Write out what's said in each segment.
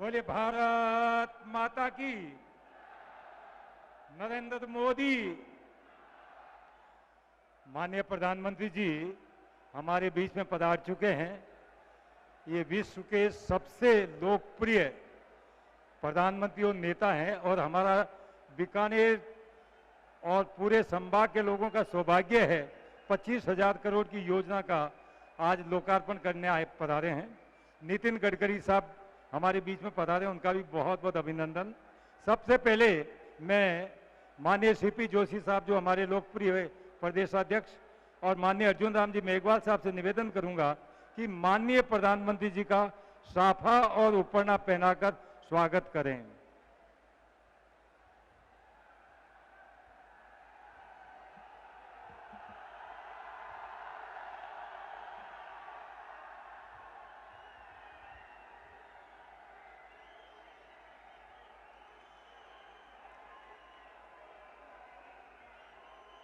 बोले भारत माता की। नरेंद्र मोदी। माननीय प्रधानमंत्री जी हमारे बीच में पधार चुके हैं। ये विश्व के सबसे लोकप्रिय प्रधानमंत्री और नेता हैं और हमारा बीकानेर और पूरे संभाग के लोगों का सौभाग्य है 25,000 करोड़ की योजना का आज लोकार्पण करने आए पधारे हैं। नितिन गडकरी साहब हमारे बीच में पधारे, उनका भी बहुत बहुत अभिनंदन। सबसे पहले मैं माननीय सीपी जोशी साहब जो हमारे लोकप्रिय प्रदेशाध्यक्ष और माननीय अर्जुन राम जी मेघवाल साहब से निवेदन करूंगा कि माननीय प्रधानमंत्री जी का साफा और उपरना पहनाकर स्वागत करें।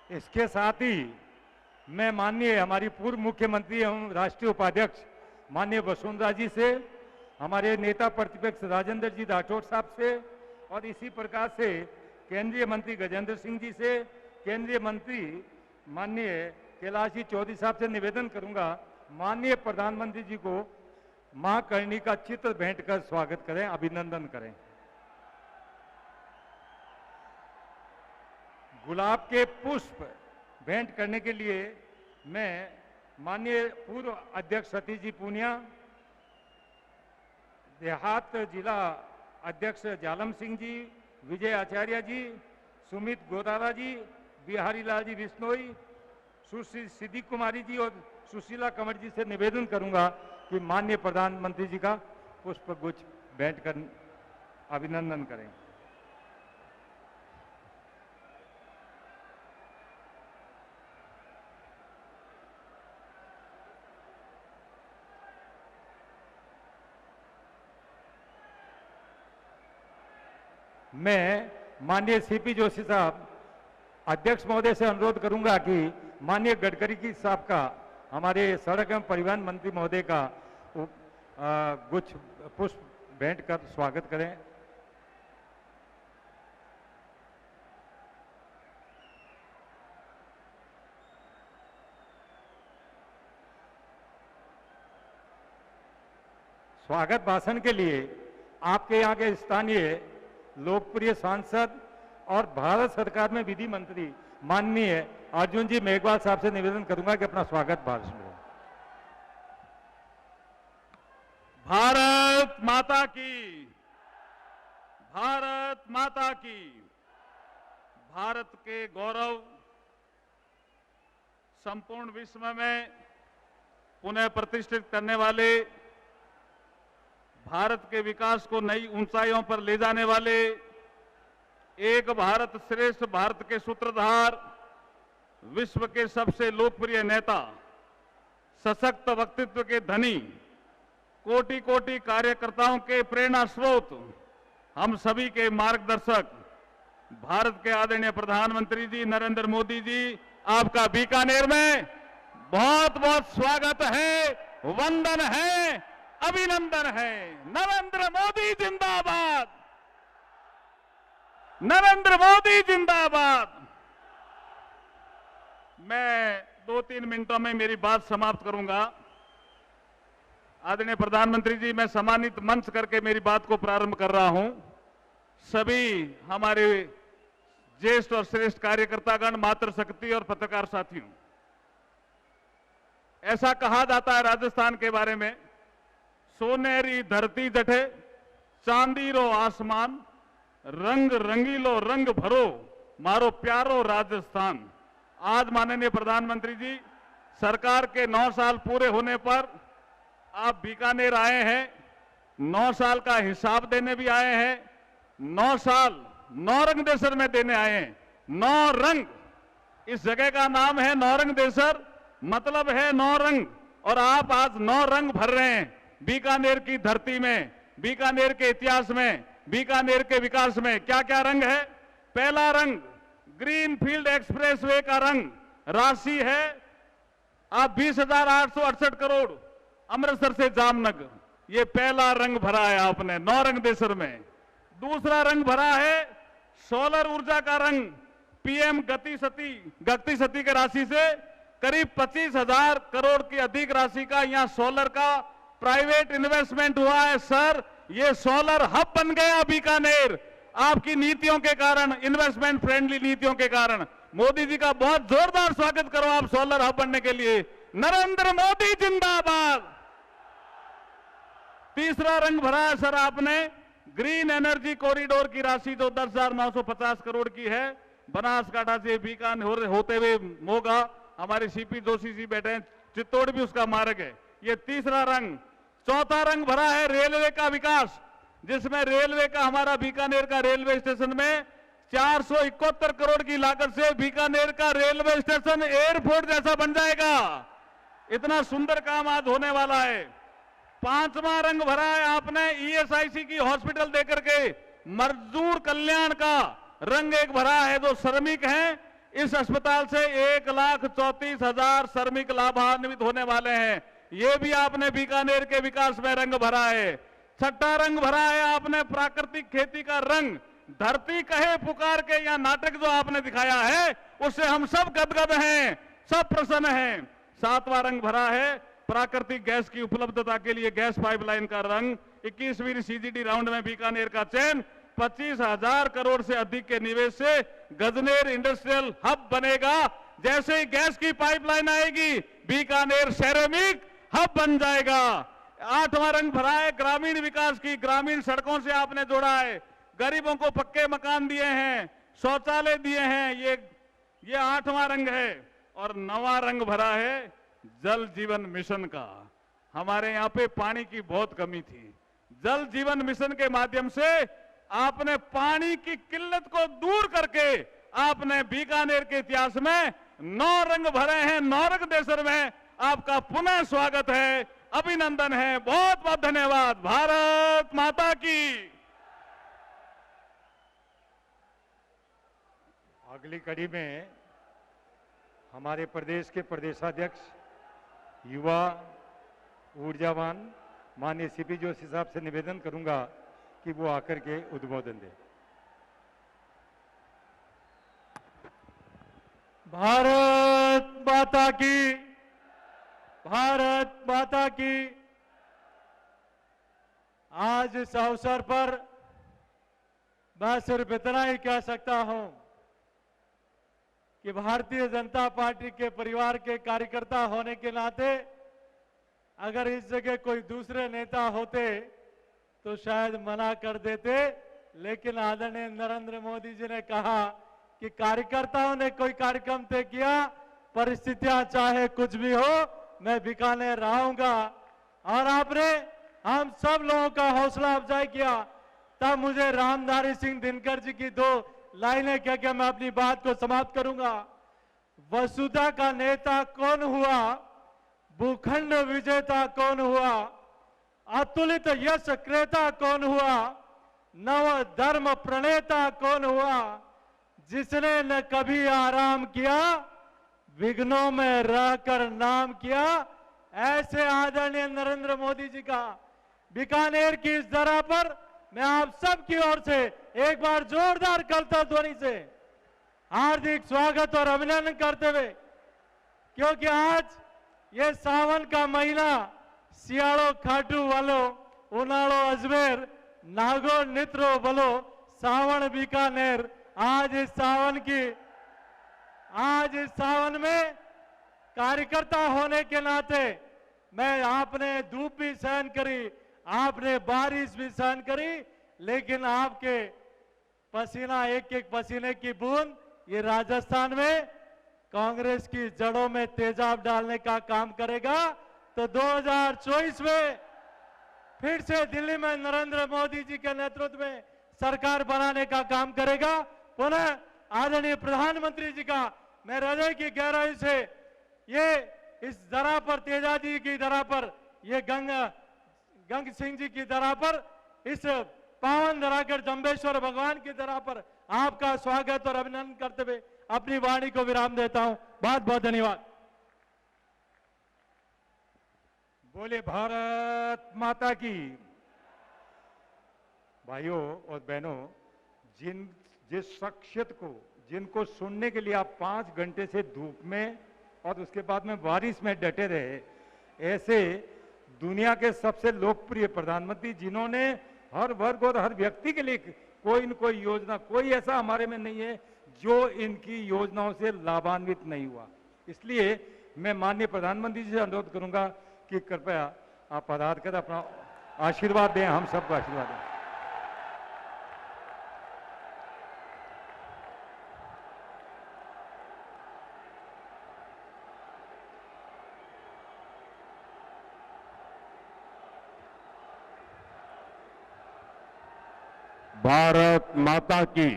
इसके साथ ही मैं माननीय हमारी पूर्व मुख्यमंत्री एवं राष्ट्रीय उपाध्यक्ष माननीय वसुंधरा जी से, हमारे नेता प्रतिपक्ष राजेंद्र जी राठौड़ साहब से और इसी प्रकार से केंद्रीय मंत्री गजेंद्र सिंह जी से, केंद्रीय मंत्री माननीय कैलाश जी चौधरी साहब से निवेदन करूंगा माननीय प्रधानमंत्री जी को मां करणी का चित्र भेंट कर स्वागत करें, अभिनंदन करें। गुलाब के पुष्प भेंट करने के लिए मैं माननीय पूर्व अध्यक्ष सतीश जी पूनिया, देहात जिला अध्यक्ष जालम सिंह जी, विजय आचार्य जी, सुमित गोदारा जी, बिहारी लाल जी बिश्नोई, सुश्री सिद्धि कुमारी जी और सुशीला कंवर जी से निवेदन करूंगा कि माननीय प्रधानमंत्री जी का पुष्प गुच्छ भेंट कर अभिनंदन करें। मैं माननीय सीपी जोशी साहब अध्यक्ष महोदय से अनुरोध करूंगा कि माननीय गडकरी जी साहब का, हमारे सड़क एवं परिवहन मंत्री महोदय का गुच्छ पुष्प भेंट कर स्वागत करें। स्वागत भाषण के लिए आपके यहाँ के स्थानीय लोकप्रिय सांसद और भारत सरकार में विधि मंत्री माननीय अर्जुन जी मेघवाल साहब से निवेदन करूंगा कि अपना स्वागत भाषण करें। भारत माता की, भारत माता की। भारत के गौरव संपूर्ण विश्व में पुनः प्रतिष्ठित करने वाले, भारत के विकास को नई ऊंचाइयों पर ले जाने वाले, एक भारत श्रेष्ठ भारत के सूत्रधार, विश्व के सबसे लोकप्रिय नेता, सशक्त व्यक्तित्व के धनी, कोटि कोटि कार्यकर्ताओं के प्रेरणा स्रोत, हम सभी के मार्गदर्शक भारत के आदरणीय प्रधानमंत्री जी नरेंद्र मोदी जी, आपका बीकानेर में बहुत बहुत स्वागत है, वंदन है, अभिनंदन है। नरेंद्र मोदी जिंदाबाद, नरेंद्र मोदी जिंदाबाद। मैं 2-3 मिनटों में मेरी बात समाप्त करूंगा। आदरणीय प्रधानमंत्री जी, मैं सम्मानित मंच करके मेरी बात को प्रारंभ कर रहा हूं। सभी हमारे ज्येष्ठ और श्रेष्ठ कार्यकर्तागण, मातृशक्ति और पत्रकार साथियों, ऐसा कहा जाता है राजस्थान के बारे में, सोनेरी धरती जठे चांदी रो आसमान, रंग रंगीलो रंग भरो मारो प्यारो राजस्थान। आज माननीय प्रधानमंत्री जी, सरकार के 9 साल पूरे होने पर आप बीकानेर आए हैं। 9 साल का हिसाब देने भी आए हैं। 9 साल नौरंग देसर में देने आए हैं। 9 रंग, इस जगह का नाम है नौरंग देसर, मतलब है 9 रंग, और आप आज 9 रंग भर रहे हैं बीकानेर की धरती में, बीकानेर के इतिहास में, बीकानेर के विकास में। क्या क्या रंग है? पहला रंग ग्रीन फील्ड एक्सप्रेसवे का रंग राशि है, आप 20,868 करोड़ अमृतसर से जामनगर। ये पहला रंग भरा है आपने नौ रंग देशर में। दूसरा रंग भरा है सोलर ऊर्जा का रंग। पीएम गति शक्ति के राशि से करीब 25,000 करोड़ की अधिक राशि का यहां सोलर का प्राइवेट इन्वेस्टमेंट हुआ है। सर, ये सोलर हब बन गया बीकानेर आपकी नीतियों के कारण, इन्वेस्टमेंट फ्रेंडली नीतियों के कारण। मोदी जी का बहुत जोरदार स्वागत करो आप सोलर हब बनने के लिए। नरेंद्र मोदी जिंदाबाद। तीसरा रंग भरा है सर आपने ग्रीन एनर्जी कॉरिडोर की राशि जो 10,950 करोड़ की है, बनासकांठा से बीकानेर होते हुए मोगा, हमारे सीपी जोशी जी बैठे हैं, चित्तौड़ भी उसका मार्ग है। ये तीसरा रंग। चौथा रंग भरा है रेलवे का विकास, जिसमें रेलवे का हमारा बीकानेर का रेलवे स्टेशन में 471 करोड़ की लागत से बीकानेर का रेलवे स्टेशन एयरपोर्ट जैसा बन जाएगा। इतना सुंदर काम आज होने वाला है। पांचवा रंग भरा है आपने ईएसआईसी की हॉस्पिटल देकर के मजदूर कल्याण का रंग एक भरा है। जो श्रमिक हैं इस अस्पताल से 1,34,000 श्रमिक लाभान्वित होने वाले हैं। ये भी आपने बीकानेर के विकास में रंग भरा है। छठा रंग भरा है आपने प्राकृतिक खेती का रंग। धरती कहे पुकार के यह नाटक जो आपने दिखाया है उससे हम सब गदगद हैं, सब प्रसन्न हैं। सातवां रंग भरा है प्राकृतिक गैस की उपलब्धता के लिए गैस पाइपलाइन का रंग। 21वीं सीजीडी राउंड में बीकानेर का चयन 25,000 करोड़ से अधिक के निवेश से गजनेर इंडस्ट्रियल हब बनेगा। जैसे ही गैस की पाइपलाइन आएगी बीकानेर सेरेमिक हब बन जाएगा। आठवां रंग भरा है ग्रामीण विकास की। ग्रामीण सड़कों से आपने जोड़ा है, गरीबों को पक्के मकान दिए हैं, शौचालय दिए हैं। ये आठवां रंग है। और नवां रंग भरा है जल जीवन मिशन का। हमारे यहाँ पे पानी की बहुत कमी थी। जल जीवन मिशन के माध्यम से आपने पानी की किल्लत को दूर करके आपने बीकानेर के इतिहास में 9 रंग भरे हैं। 9 रंग देशर में आपका पुनः स्वागत है, अभिनंदन है। बहुत बहुत धन्यवाद। भारत माता की। अगली कड़ी में हमारे प्रदेश के प्रदेशाध्यक्ष युवा ऊर्जावान माननीय सीपी जोशी साहब से निवेदन करूंगा कि वो आकर के उद्बोधन दें। भारत माता की, भारत माता की। आज इस अवसर पर मैं सिर्फ इतना ही कह सकता हूं कि भारतीय जनता पार्टी के परिवार के कार्यकर्ता होने के नाते अगर इस जगह कोई दूसरे नेता होते तो शायद मना कर देते, लेकिन आदरणीय नरेंद्र मोदी जी ने कहा कि कार्यकर्ताओं ने कोई कार्यक्रम तय किया, परिस्थितियां चाहे कुछ भी हो मैं बीकानेर रहूंगा। और आपने हम सब लोगों का हौसला अफजाई किया। तब मुझे रामधारी सिंह दिनकर जी की 2 लाइनें कह के मैं अपनी बात को समाप्त करूंगा। वसुधा का नेता कौन हुआ, भूखंड विजेता कौन हुआ, अतुलित यश क्रेता कौन हुआ, नव धर्म प्रणेता कौन हुआ, जिसने न कभी आराम किया विघ्नों में रहकर नाम किया। ऐसे आदरणीय नरेंद्र मोदी जी का बीकानेर की इस धरा पर मैं आप सबकी ओर से एक बार जोरदार करता ध्वनि से हार्दिक स्वागत और अभिनंदन करते हुए, क्योंकि आज ये सावन का महीना सियाड़ो खाटू वालो, उनाड़ो अजमेर, नागो नित्रो बलो, सावन बीकानेर। आज इस सावन में कार्यकर्ता होने के नाते मैं, आपने धूप भी सहन करी, आपने बारिश भी सहन करी, लेकिन आपके पसीना, एक एक पसीने की बूंद ये राजस्थान में कांग्रेस की जड़ों में तेजाब डालने का काम करेगा। तो 2024 में फिर से दिल्ली में नरेंद्र मोदी जी के नेतृत्व में सरकार बनाने का काम करेगा। पुनः आदरणीय प्रधानमंत्री जी का मैं हृदय की गहराई से ये इस धरा पर, तेजा जी की धरा पर, ये गंग सिंह जी की धरा पर, इस पावन धराकर जम्बेश्वर भगवान की धरा पर आपका स्वागत और अभिनंदन करते हुए अपनी वाणी को विराम देता हूं। बहुत बहुत धन्यवाद। बोले भारत माता की। भाइयों और बहनों, जिस शख्सियत को जिनको सुनने के लिए आप 5 घंटे से धूप में और उसके बाद में बारिश में डटे रहे, ऐसे दुनिया के सबसे लोकप्रिय प्रधानमंत्री जिन्होंने हर वर्ग और हर व्यक्ति के लिए कोई न कोई योजना, कोई ऐसा हमारे में नहीं है जो इनकी योजनाओं से लाभान्वित नहीं हुआ। इसलिए मैं माननीय प्रधानमंत्री जी से अनुरोध करूंगा कि कृपया आप पधार कर अपना आशीर्वाद दें, हम सबको आशीर्वाद दें। भारत माता की,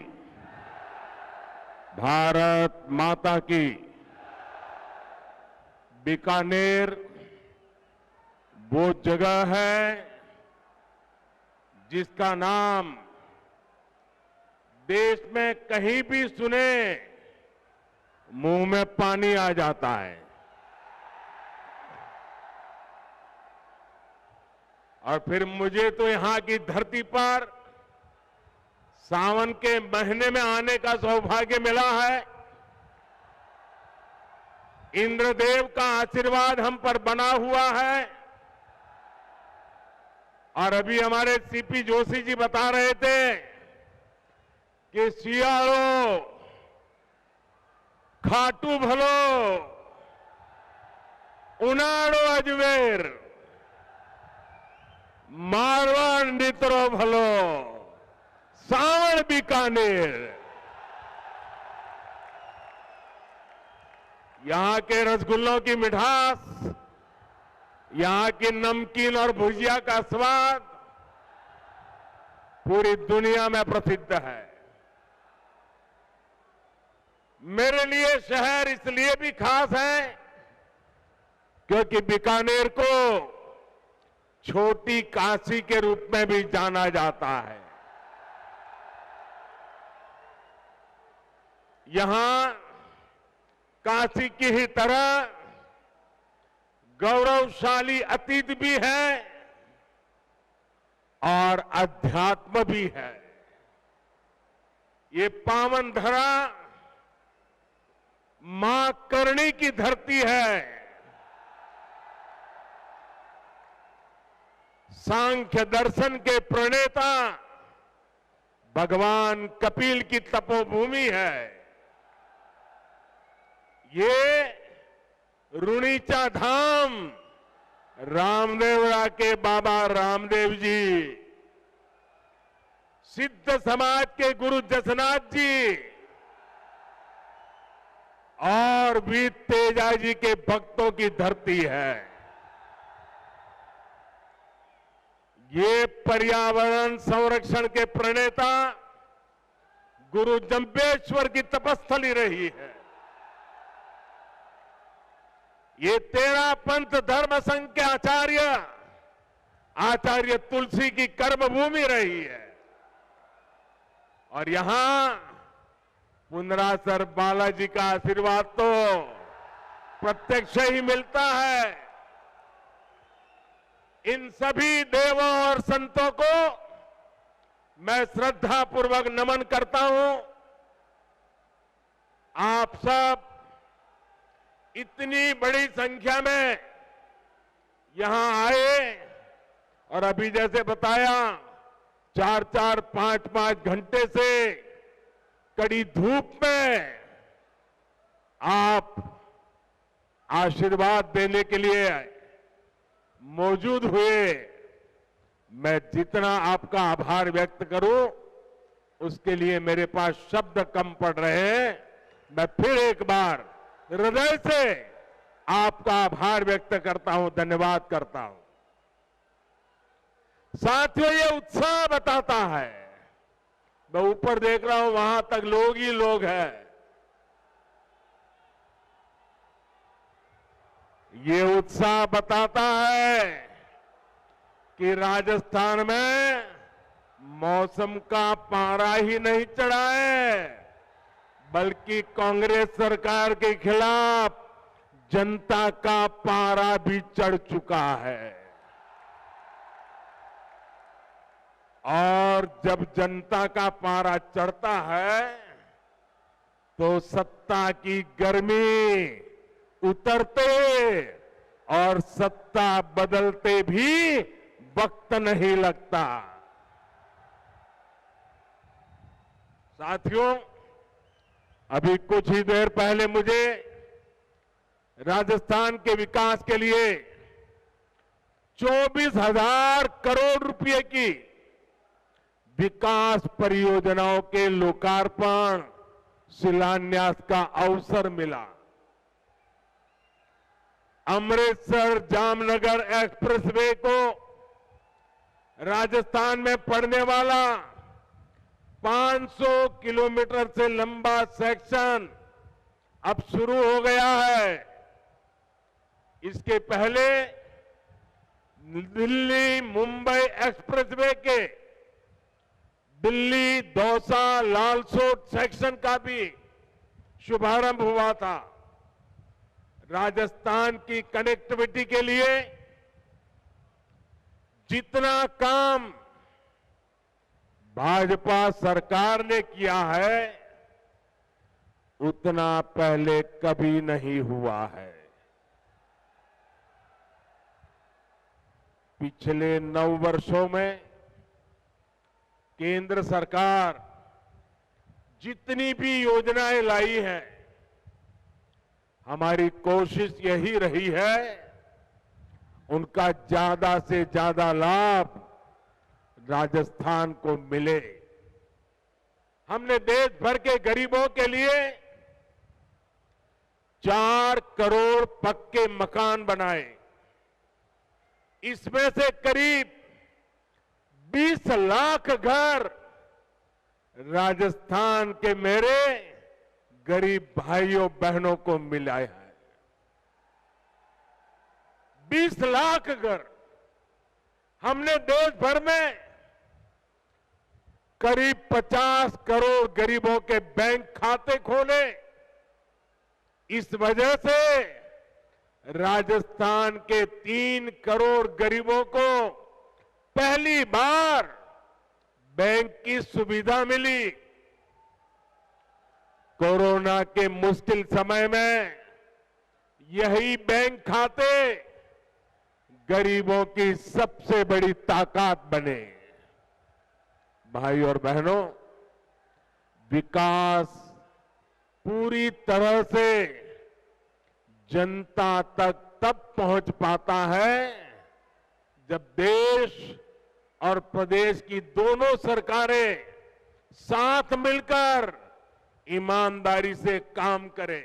भारत माता की। बीकानेर वो जगह है जिसका नाम देश में कहीं भी सुने मुंह में पानी आ जाता है। और फिर मुझे तो यहां की धरती पर सावन के महीने में आने का सौभाग्य मिला है। इंद्रदेव का आशीर्वाद हम पर बना हुआ है। और अभी हमारे सीपी जोशी जी बता रहे थे कि सियारो खाटू भलो उनाड़ो अजमेर मारवाड़ नित्रो भलो सावण बीकानेर। यहां के रसगुल्लों की मिठास, यहां की नमकीन और भुजिया का स्वाद पूरी दुनिया में प्रसिद्ध है। मेरे लिए शहर इसलिए भी खास है क्योंकि बीकानेर को छोटी काशी के रूप में भी जाना जाता है। यहां काशी की ही तरह गौरवशाली अतीत भी है और अध्यात्म भी है। ये पावन धरा मां करणी की धरती है। सांख्य दर्शन के प्रणेता भगवान कपिल की तपोभूमि है। ये रुणीचा धाम रामदेवरा के बाबा रामदेव जी, सिद्ध समाज के गुरु जसनाथ जी और वीर तेजा जी के भक्तों की धरती है। ये पर्यावरण संरक्षण के प्रणेता गुरु जंबेश्वर की तपस्थली रही है। ये 13 पंथ धर्म संघ के आचार्य तुलसी की कर्मभूमि रही है। और यहां पुनरासर बालाजी का आशीर्वाद तो प्रत्यक्ष ही मिलता है। इन सभी देवों और संतों को मैं श्रद्धापूर्वक नमन करता हूं। आप सब इतनी बड़ी संख्या में यहां आए और अभी जैसे बताया 4-4, 5-5 घंटे से कड़ी धूप में आप आशीर्वाद देने के लिए मौजूद हुए। मैं जितना आपका आभार व्यक्त करूं उसके लिए मेरे पास शब्द कम पड़ रहे हैं। मैं फिर एक बार हृदय से आपका आभार व्यक्त करता हूं, धन्यवाद करता हूं। साथियों, ये उत्साह बताता है, मैं ऊपर देख रहा हूं वहां तक लोग ही लोग हैं। ये उत्साह बताता है कि राजस्थान में मौसम का पारा ही नहीं चढ़ा है, बल्कि कांग्रेस सरकार के खिलाफ जनता का पारा भी चढ़ चुका है। और जब जनता का पारा चढ़ता है तो सत्ता की गर्मी उतरते और सत्ता बदलते भी वक्त नहीं लगता। साथियों, अभी कुछ ही देर पहले मुझे राजस्थान के विकास के लिए 24,000 करोड़ रुपए की विकास परियोजनाओं के लोकार्पण शिलान्यास का अवसर मिला। अमृतसर जामनगर एक्सप्रेसवे को राजस्थान में पड़ने वाला 500 किलोमीटर से लंबा सेक्शन अब शुरू हो गया है। इसके पहले दिल्ली मुंबई एक्सप्रेसवे के दिल्ली दौसा लालसोट सेक्शन का भी शुभारंभ हुआ था। राजस्थान की कनेक्टिविटी के लिए जितना काम भाजपा सरकार ने किया है उतना पहले कभी नहीं हुआ है। पिछले 9 वर्षों में केंद्र सरकार जितनी भी योजनाएं लाई हैं, हमारी कोशिश यही रही है उनका ज्यादा से ज्यादा लाभ राजस्थान को मिले। हमने देश भर के गरीबों के लिए 4 करोड़ पक्के मकान बनाए। इसमें से करीब 20 लाख घर राजस्थान के मेरे गरीब भाइयों बहनों को मिला है। 20 लाख घर। हमने देश भर में करीब 50 करोड़ गरीबों के बैंक खाते खोले। इस वजह से राजस्थान के 3 करोड़ गरीबों को पहली बार बैंक की सुविधा मिली। कोरोना के मुश्किल समय में यही बैंक खाते गरीबों की सबसे बड़ी ताकत बने। भाई और बहनों, विकास पूरी तरह से जनता तक तब पहुंच पाता है जब देश और प्रदेश की दोनों सरकारें साथ मिलकर ईमानदारी से काम करें।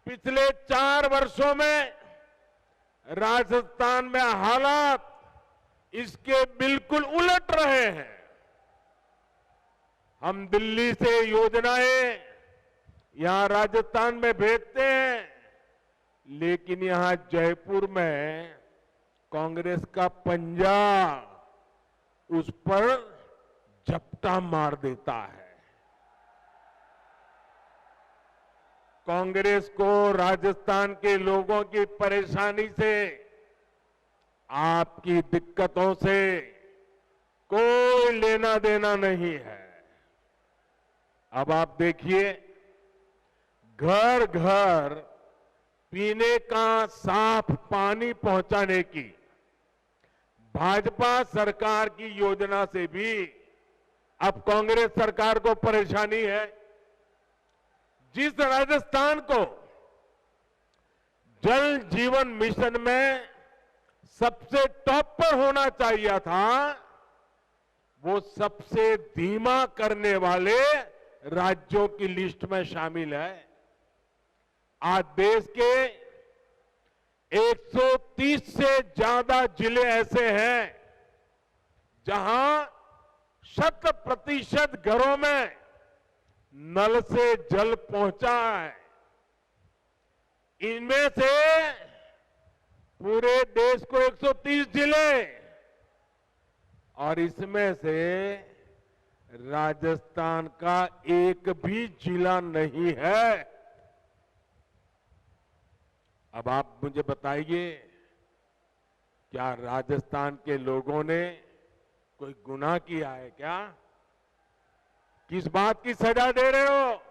पिछले 4 वर्षों में राजस्थान में हालात इसके बिल्कुल उलट रहे हैं। हम दिल्ली से योजनाएं यहां राजस्थान में भेजते हैं, लेकिन यहां जयपुर में कांग्रेस का पंजा उस पर झपटा मार देता है। कांग्रेस को राजस्थान के लोगों की परेशानी से, आपकी दिक्कतों से कोई लेना देना नहीं है। अब आप देखिए, घर घर पीने का साफ पानी पहुंचाने की भाजपा सरकार की योजना से भी अब कांग्रेस सरकार को परेशानी है। जिस राजस्थान को जल जीवन मिशन में सबसे टॉप पर होना चाहिए था, वो सबसे धीमा करने वाले राज्यों की लिस्ट में शामिल है। आज देश के 130 से ज्यादा जिले ऐसे हैं जहां 100% घरों में नल से जल पहुंचा है। इनमें से पूरे देश को 130 जिले, और इसमें से राजस्थान का एक भी जिला नहीं है अब आप मुझे बताइए, क्या राजस्थान के लोगों ने कोई गुनाह किया है क्या? किस बात की सजा दे रहे हो?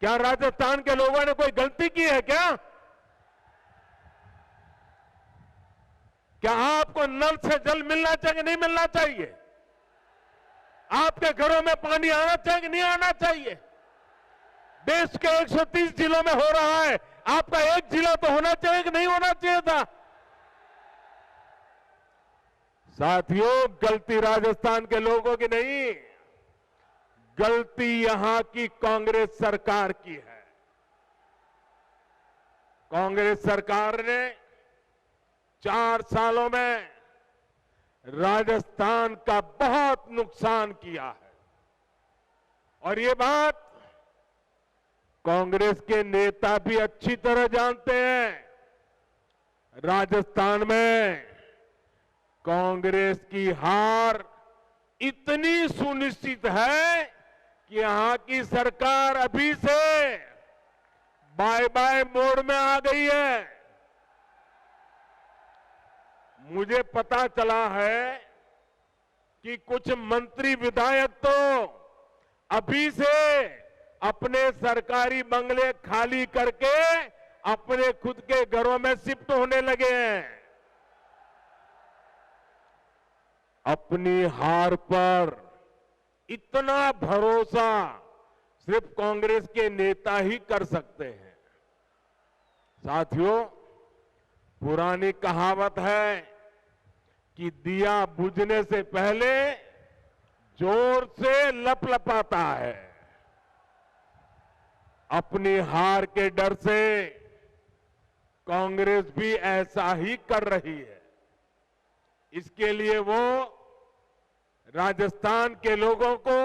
क्या राजस्थान के लोगों ने कोई गलती की है क्या? क्या आपको नल से जल मिलना चाहिए, नहीं मिलना चाहिए? आपके घरों में पानी आना चाहिए कि नहीं आना चाहिए? देश के 130 जिलों में हो रहा है, आपका एक जिला तो होना चाहिए कि नहीं होना चाहिए था? साथियों, गलती राजस्थान के लोगों की नहीं, गलती यहां की कांग्रेस सरकार की है। कांग्रेस सरकार ने 4 सालों में राजस्थान का बहुत नुकसान किया है, और ये बात कांग्रेस के नेता भी अच्छी तरह जानते हैं। राजस्थान में कांग्रेस की हार इतनी सुनिश्चित है कि यहां की सरकार अभी से बाय बाय मोड में आ गई है। मुझे पता चला है कि कुछ मंत्री विधायक तो अभी से अपने सरकारी बंगले खाली करके अपने खुद के घरों में शिफ्ट होने लगे हैं। अपनी हार पर इतना भरोसा सिर्फ कांग्रेस के नेता ही कर सकते हैं। साथियों, पुरानी कहावत है कि दिया बुझने से पहले जोर से लपलपाता है। अपनी हार के डर से कांग्रेस भी ऐसा ही कर रही है। इसके लिए वो राजस्थान के लोगों को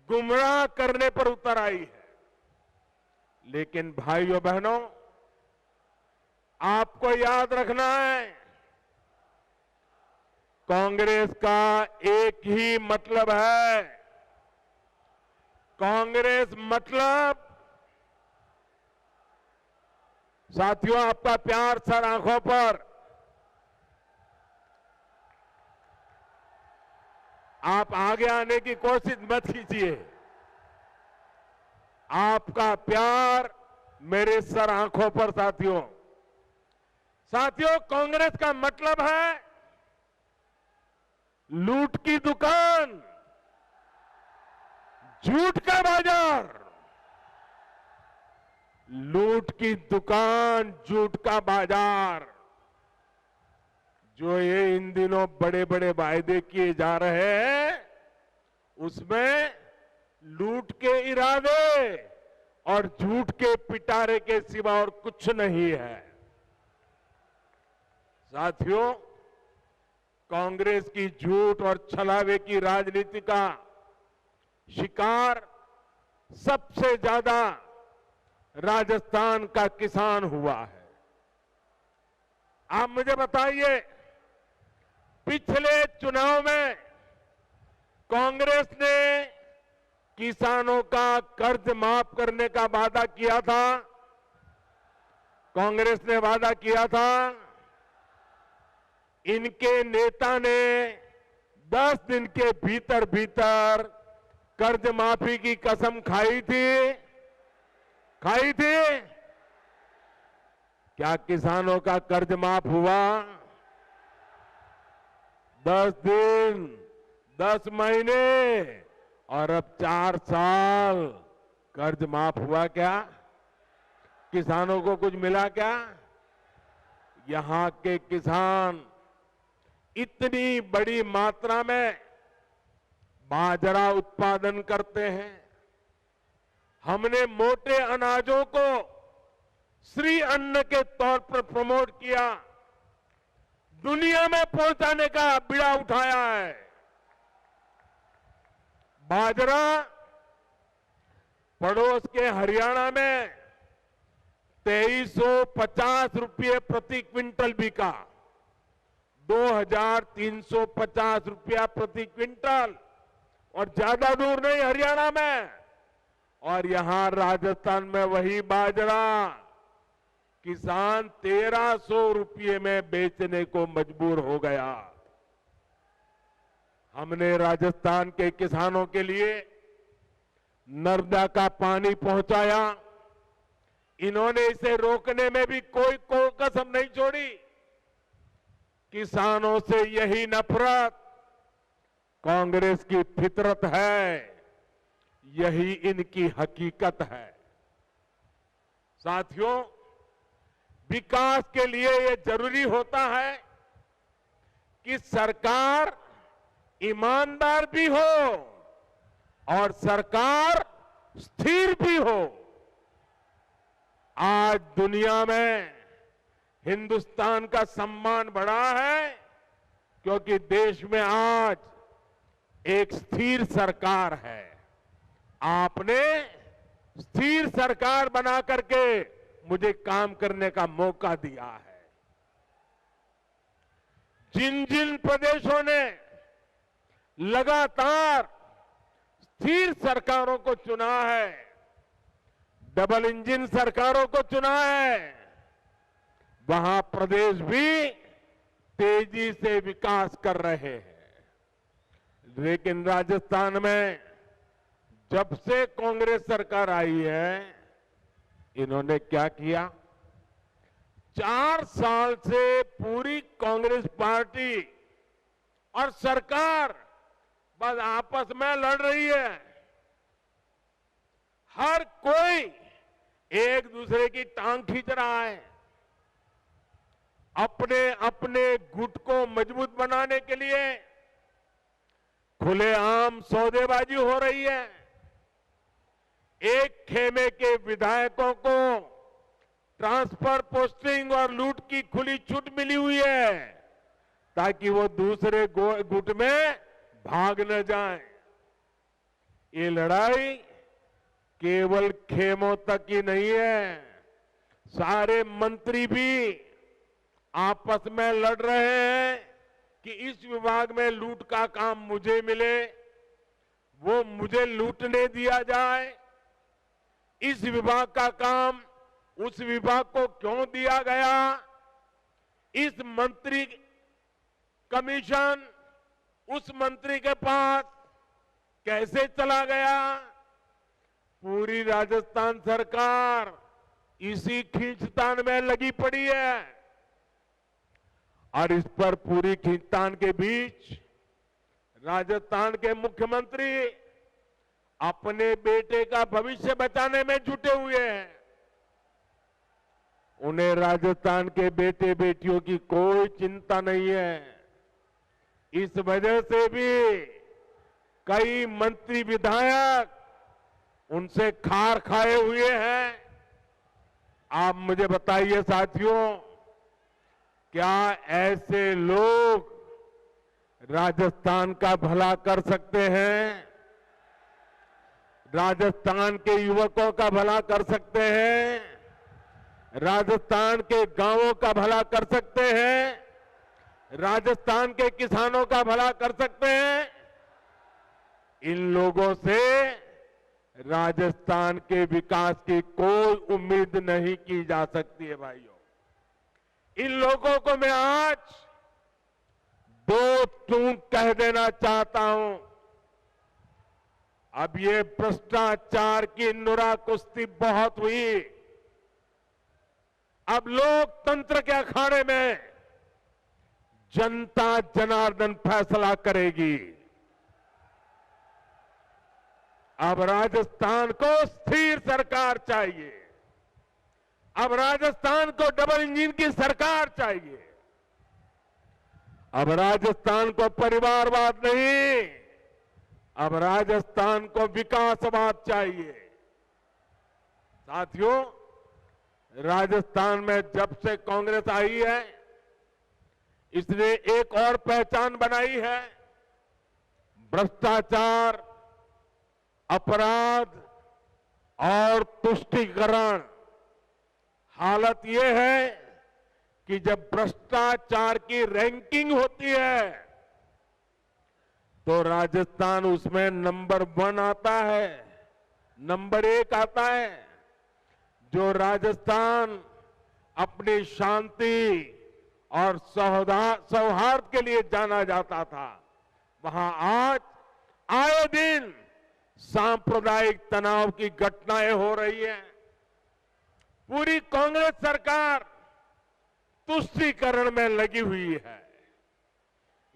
गुमराह करने पर उतर आई है। लेकिन भाइयों बहनों, आपको याद रखना है, कांग्रेस का एक ही मतलब है। कांग्रेस मतलब, साथियों, आपका प्यार सर आंखों पर, आप आगे आने की कोशिश मत कीजिए। आपका प्यार मेरे सर आंखों पर। साथियों, कांग्रेस का मतलब है लूट की दुकान, झूठ का बाजार। लूट की दुकान, झूठ का बाजार, जो ये इन दिनों बड़े बड़े वायदे किए जा रहे हैं, उसमें लूट के इरादे और झूठ के पिटारे के सिवा और कुछ नहीं है। साथियों, कांग्रेस की झूठ और छलावे की राजनीति का शिकार सबसे ज्यादा राजस्थान का किसान हुआ है। आप मुझे बताइए, पिछले चुनाव में कांग्रेस ने किसानों का कर्ज माफ करने का वादा किया था। कांग्रेस ने वादा किया था। इनके नेता ने 10 दिन के भीतर भीतर कर्ज माफी की कसम खाई थी। क्या किसानों का कर्ज माफ हुआ? 10 दिन, 10 महीने और अब 4 साल कर्ज माफ हुआ क्या? किसानों को कुछ मिला क्या? यहां के किसान इतनी बड़ी मात्रा में बाजरा उत्पादन करते हैं। हमने मोटे अनाजों को श्री अन्न के तौर पर प्रमोट किया, दुनिया में पहुंचाने का बीड़ा उठाया है। बाजरा पड़ोस के हरियाणा में 2350 रुपये प्रति क्विंटल बिका, 2350 रुपया प्रति क्विंटल। और ज्यादा दूर नहीं, हरियाणा में और यहां राजस्थान में वही बाजरा किसान 1300 रुपये में बेचने को मजबूर हो गया। हमने राजस्थान के किसानों के लिए नर्मदा का पानी पहुंचाया। इन्होंने इसे रोकने में भी कोई कसम नहीं छोड़ी। किसानों से यही नफरत कांग्रेस की फितरत है, यही इनकी हकीकत है। साथियों, विकास के लिए यह जरूरी होता है कि सरकार ईमानदार भी हो और सरकार स्थिर भी हो। आज दुनिया में हिंदुस्तान का सम्मान बढ़ा है क्योंकि देश में आज एक स्थिर सरकार है। आपने स्थिर सरकार बना करके मुझे काम करने का मौका दिया है। जिन जिन प्रदेशों ने लगातार स्थिर सरकारों को चुना है, डबल इंजन सरकारों को चुना है, वहां प्रदेश भी तेजी से विकास कर रहे हैं। लेकिन राजस्थान में जब से कांग्रेस सरकार आई है, इन्होंने क्या किया? 4 साल से पूरी कांग्रेस पार्टी और सरकार बस आपस में लड़ रही है। हर कोई एक दूसरे की टांग खींच रहा है। अपने अपने गुट को मजबूत बनाने के लिए खुलेआम सौदेबाजी हो रही है। एक खेमे के विधायकों को ट्रांसफर, पोस्टिंग और लूट की खुली छूट मिली हुई है ताकि वो दूसरे गुट में भाग न जाए। ये लड़ाई केवल खेमों तक ही नहीं है, सारे मंत्री भी आपस में लड़ रहे हैं कि इस विभाग में लूट का काम मुझे मिले, वो मुझे लूटने दिया जाए। इस विभाग का काम उस विभाग को क्यों दिया गया? इस मंत्री कमीशन उस मंत्री के पास कैसे चला गया? पूरी राजस्थान सरकार इसी खींचतान में लगी पड़ी है। और इस पर पूरी खींचतान के बीच राजस्थान के मुख्यमंत्री अपने बेटे का भविष्य बचाने में जुटे हुए हैं। उन्हें राजस्थान के बेटे बेटियों की कोई चिंता नहीं है। इस वजह से भी कई मंत्री विधायक उनसे खार खाए हुए हैं। आप मुझे बताइए साथियों, क्या ऐसे लोग राजस्थान का भला कर सकते हैं? राजस्थान के युवकों का भला कर सकते हैं? राजस्थान के गांवों का भला कर सकते हैं? राजस्थान के किसानों का भला कर सकते हैं? इन लोगों से राजस्थान के विकास की कोई उम्मीद नहीं की जा सकती है भाइयों। इन लोगों को मैं आज 2 टूक कह देना चाहता हूं। अब ये भ्रष्टाचार की नुरा कुश्ती बहुत हुई। अब लोकतंत्र के अखाड़े में जनता जनार्दन फैसला करेगी। अब राजस्थान को स्थिर सरकार चाहिए। अब राजस्थान को डबल इंजन की सरकार चाहिए। अब राजस्थान को परिवारवाद नहीं, अब राजस्थान को विकासवाद चाहिए। साथियों, राजस्थान में जब से कांग्रेस आई है, इसने एक और पहचान बनाई है। भ्रष्टाचार, अपराध और तुष्टीकरण। हालत यह है कि जब भ्रष्टाचार की रैंकिंग होती है तो राजस्थान उसमें नंबर 1 आता है। नंबर 1 आता है। जो राजस्थान अपनी शांति और सौहार्द के लिए जाना जाता था, वहां आज आए दिन सांप्रदायिक तनाव की घटनाएं हो रही हैं। पूरी कांग्रेस सरकार तुष्टीकरण में लगी हुई है।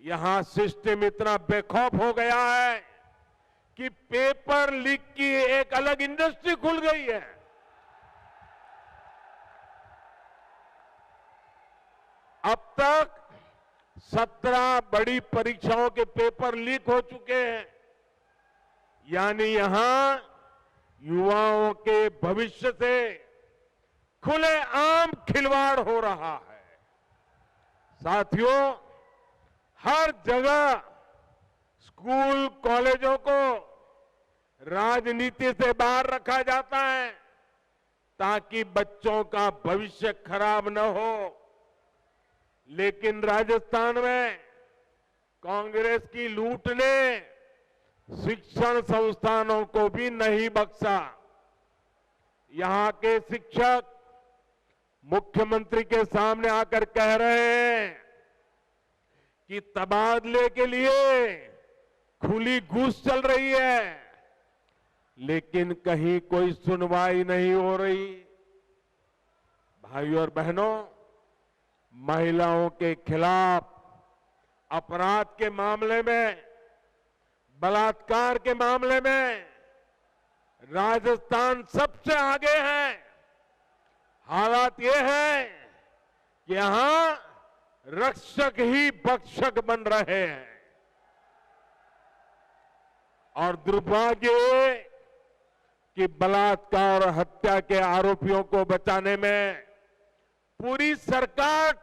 यहां सिस्टम इतना बेखौफ हो गया है कि पेपर लीक की एक अलग इंडस्ट्री खुल गई है। अब तक 17 बड़ी परीक्षाओं के पेपर लीक हो चुके हैं। यानी यहां युवाओं के भविष्य से खुलेआम खिलवाड़ हो रहा है। साथियों, हर जगह स्कूल कॉलेजों को राजनीति से बाहर रखा जाता है ताकि बच्चों का भविष्य खराब न हो। लेकिन राजस्थान में कांग्रेस की लूट ने शिक्षण संस्थानों को भी नहीं बख्शा। यहां के शिक्षक मुख्यमंत्री के सामने आकर कह रहे हैं कि तबादले के लिए खुली घूस चल रही है, लेकिन कहीं कोई सुनवाई नहीं हो रही। भाइयों और बहनों, महिलाओं के खिलाफ अपराध के मामले में, बलात्कार के मामले में राजस्थान सबसे आगे है। हालात ये है कि यहां रक्षक ही भक्षक बन रहे हैं और दुर्भाग्य ये कि बलात्कार और हत्या के आरोपियों को बचाने में पूरी सरकार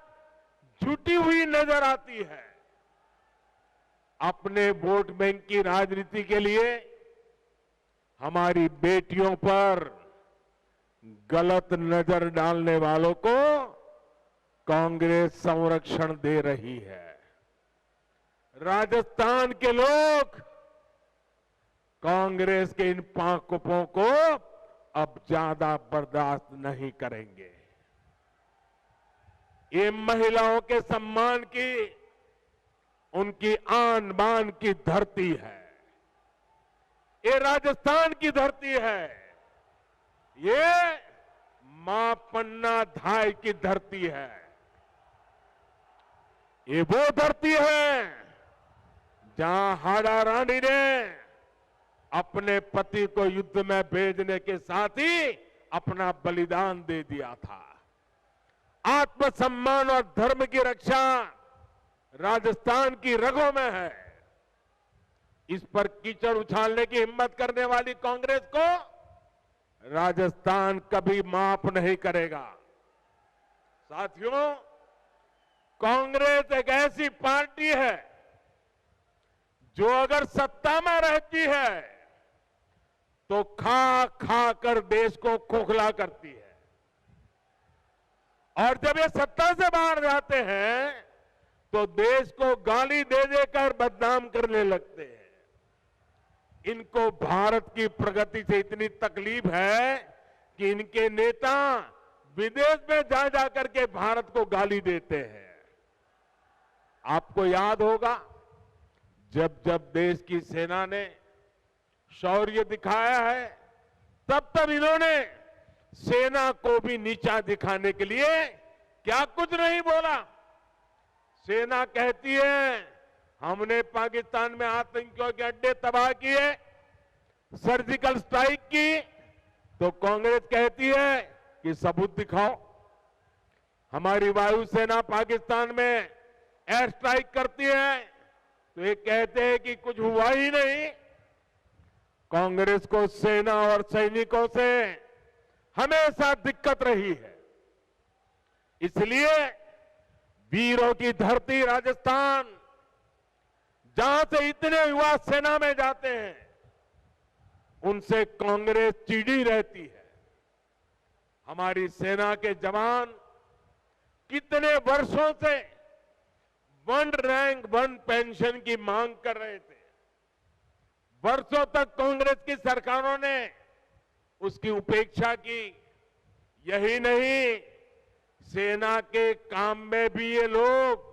जुटी हुई नजर आती है। अपने वोट बैंक की राजनीति के लिए हमारी बेटियों पर गलत नजर डालने वालों को कांग्रेस संरक्षण दे रही है। राजस्थान के लोग कांग्रेस के इन पांवों को अब ज्यादा बर्दाश्त नहीं करेंगे। ये महिलाओं के सम्मान की, उनकी आन बान की धरती है। ये राजस्थान की धरती है। ये मां पन्ना धाय की धरती है। ये वो धरती है जहां हाड़ा रानी ने अपने पति को युद्ध में भेजने के साथ ही अपना बलिदान दे दिया था। आत्मसम्मान और धर्म की रक्षा राजस्थान की रगों में है। इस पर कीचड़ उछालने की हिम्मत करने वाली कांग्रेस को राजस्थान कभी माफ नहीं करेगा। साथियों, कांग्रेस एक ऐसी पार्टी है जो अगर सत्ता में रहती है तो खा खा कर देश को खोखला करती है, और जब ये सत्ता से बाहर जाते हैं तो देश को गाली दे देकर बदनाम करने लगते हैं। इनको भारत की प्रगति से इतनी तकलीफ है कि इनके नेता विदेश में जा जाकर के भारत को गाली देते हैं। आपको याद होगा, जब जब देश की सेना ने शौर्य दिखाया है, तब तब इन्होंने सेना को भी नीचा दिखाने के लिए क्या कुछ नहीं बोला। सेना कहती है हमने पाकिस्तान में आतंकियों के अड्डे तबाह किए, सर्जिकल स्ट्राइक की, तो कांग्रेस कहती है कि सबूत दिखाओ। हमारी वायुसेना पाकिस्तान में एयर स्ट्राइक करती है तो ये कहते हैं कि कुछ हुआ ही नहीं। कांग्रेस को सेना और सैनिकों से हमेशा दिक्कत रही है। इसलिए वीरों की धरती राजस्थान, जहां से इतने युवा सेना में जाते हैं, उनसे कांग्रेस चिढ़ी रहती है। हमारी सेना के जवान कितने वर्षों से 1 रैंक 1 पेंशन की मांग कर रहे थे। वर्षों तक कांग्रेस की सरकारों ने उसकी उपेक्षा की। यही नहीं, सेना के काम में भी ये लोग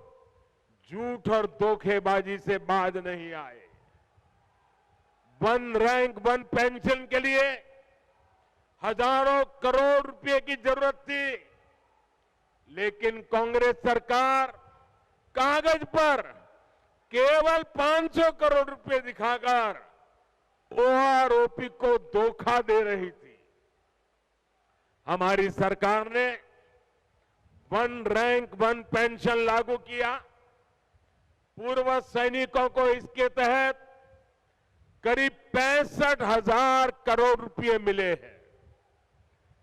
झूठ और धोखेबाजी से बाज नहीं आए। वन रैंक वन पेंशन के लिए हजारों करोड़ रुपए की जरूरत थी, लेकिन कांग्रेस सरकार कागज पर केवल 500 करोड़ रुपए दिखाकर ओआरओपी को धोखा दे रही थी। हमारी सरकार ने वन रैंक वन पेंशन लागू किया। पूर्व सैनिकों को इसके तहत करीब 65,000 करोड़ रुपए मिले हैं।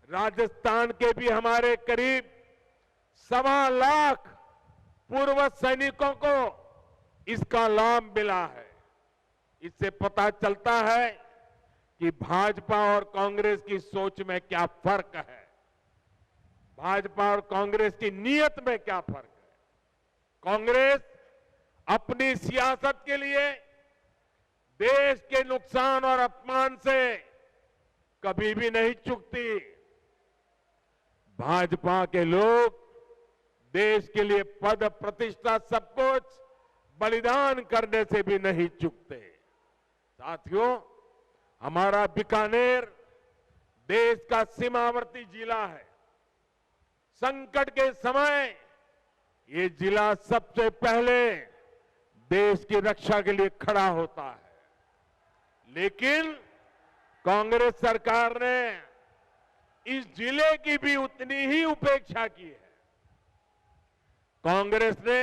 राजस्थान के भी हमारे करीब 1.25 लाख पूर्व सैनिकों को इसका लाभ मिला है। इससे पता चलता है कि भाजपा और कांग्रेस की सोच में क्या फर्क है, भाजपा और कांग्रेस की नीयत में क्या फर्क है। कांग्रेस अपनी सियासत के लिए देश के नुकसान और अपमान से कभी भी नहीं चूकती। भाजपा के लोग देश के लिए पद प्रतिष्ठा सब कुछ बलिदान करने से भी नहीं चूकते। साथियों, हमारा बीकानेर देश का सीमावर्ती जिला है। संकट के समय ये जिला सबसे पहले देश की रक्षा के लिए खड़ा होता है। लेकिन कांग्रेस सरकार ने इस जिले की भी उतनी ही उपेक्षा की है। कांग्रेस ने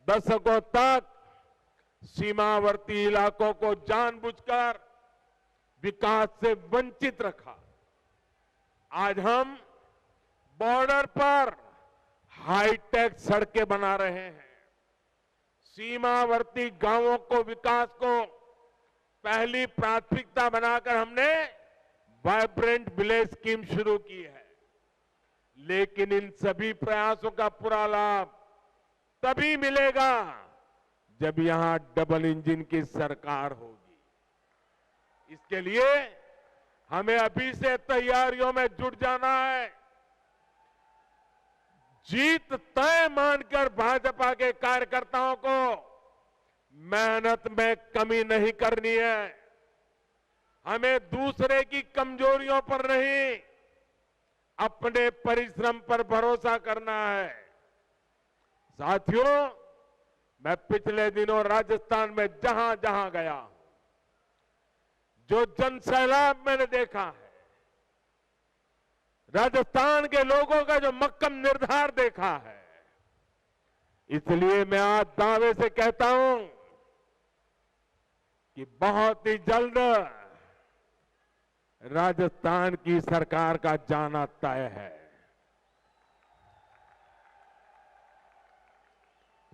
दशकों तक सीमावर्ती इलाकों को जानबूझकर विकास से वंचित रखा। आज हम बॉर्डर पर हाईटेक सड़कें बना रहे हैं। सीमावर्ती गांवों को विकास को पहली प्राथमिकता बनाकर हमने वाइब्रेंट विलेज स्कीम शुरू की है। लेकिन इन सभी प्रयासों का पूरा लाभ तभी मिलेगा जब यहां डबल इंजन की सरकार होगी। इसके लिए हमें अभी से तैयारियों में जुट जाना है। जीत तय मानकर भाजपा के कार्यकर्ताओं को मेहनत में कमी नहीं करनी है। हमें दूसरे की कमजोरियों पर नहीं, अपने परिश्रम पर भरोसा करना है। साथियों, मैं पिछले दिनों राजस्थान में जहां जहां गया, जो जनसैलाब मैंने देखा है, राजस्थान के लोगों का जो मक्कम निर्धार देखा है, इसलिए मैं आज दावे से कहता हूं कि बहुत ही जल्द राजस्थान की सरकार का जाना तय है।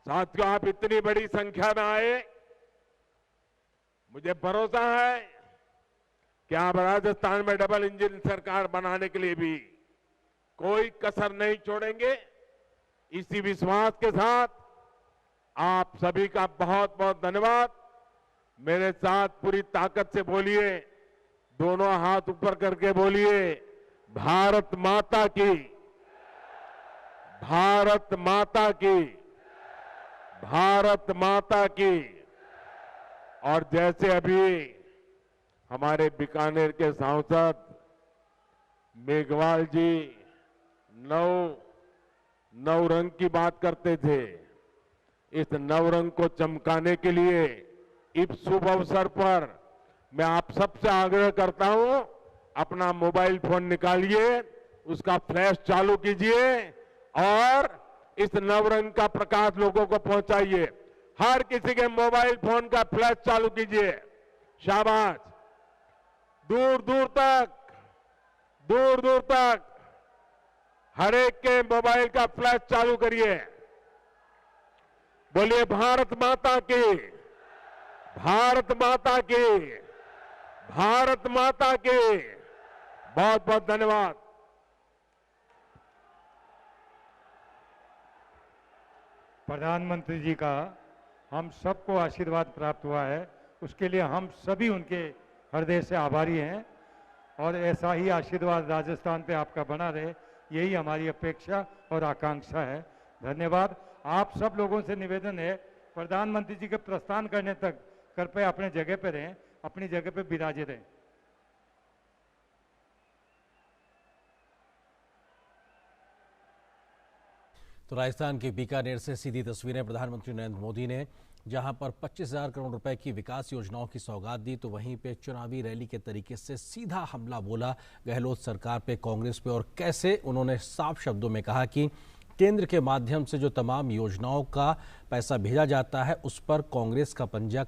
साथियों, आप इतनी बड़ी संख्या में आए, मुझे भरोसा है कि आप राजस्थान में डबल इंजन सरकार बनाने के लिए भी कोई कसर नहीं छोड़ेंगे। इसी विश्वास के साथ आप सभी का बहुत बहुत धन्यवाद। मेरे साथ पूरी ताकत से बोलिए, दोनों हाथ ऊपर करके बोलिए, भारत माता की, भारत माता की, भारत माता की। और जैसे अभी हमारे बीकानेर के सांसद मेघवाल जी नौ रंग की बात करते थे, इस नवरंग को चमकाने के लिए इस शुभ अवसर पर मैं आप सबसे आग्रह करता हूं, अपना मोबाइल फोन निकालिए, उसका फ्लैश चालू कीजिए और इस नवरंग का प्रकाश लोगों को पहुंचाइए। हर किसी के मोबाइल फोन का फ्लैश चालू कीजिए। शाबाश। दूर दूर तक हर एक के मोबाइल का फ्लैश चालू करिए। बोलिए भारत माता की, भारत माता की, भारत माता की। बहुत बहुत धन्यवाद। प्रधानमंत्री जी का हम सबको आशीर्वाद प्राप्त हुआ है, उसके लिए हम सभी उनके हृदय से आभारी हैं। और ऐसा ही आशीर्वाद राजस्थान पे आपका बना रहे, यही हमारी अपेक्षा और आकांक्षा है। धन्यवाद। आप सब लोगों से निवेदन है, प्रधानमंत्री जी के प्रस्थान करने तक कृपया अपने जगह पे रहें, अपनी जगह पे विराजे रहें। तो राजस्थान के बीकानेर से सीधी तस्वीरें प्रधानमंत्री नरेंद्र मोदी ने, जहां पर 25,000 करोड़ रुपए की विकास योजनाओं की सौगात दी, तो वहीं पे चुनावी रैली के तरीके से सीधा हमला बोला गहलोत सरकार पे, कांग्रेस पे, और कैसे उन्होंने साफ शब्दों में कहा कि केंद्र के माध्यम से जो तमाम योजनाओं का पैसा भेजा जाता है उस पर कांग्रेस का पंजा